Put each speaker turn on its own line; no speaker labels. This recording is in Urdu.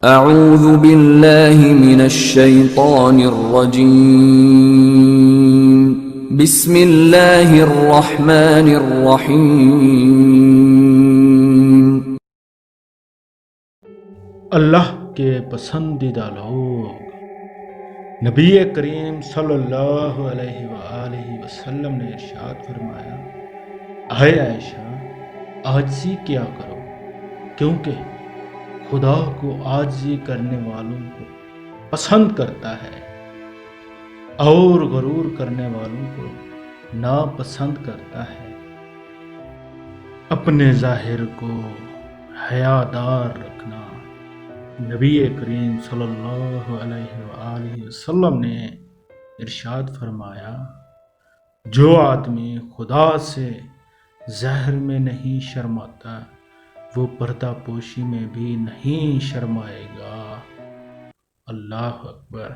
اعوذ باللہ من الشیطان الرجیم بسم اللہ الرحمن الرحیم۔
اللہ کے پسندیدہ لوگ، نبی کریم صلی اللہ علیہ وآلہ وسلم نے ارشاد فرمایا، اے عائشہ عاجزی کیا کرو، کیونکہ خدا کو عاجزی کرنے والوں کو پسند کرتا ہے اور غرور کرنے والوں کو ناپسند کرتا ہے۔ اپنے ظاہر کو حیادار رکھنا۔ نبی کریم صلی اللہ علیہ وآلہ وسلم نے ارشاد فرمایا، جو آدمی خدا سے ظاہر میں نہیں شرماتا وہ پردہ پوشی میں بھی نہیں شرمائے گا۔ اللہ اکبر۔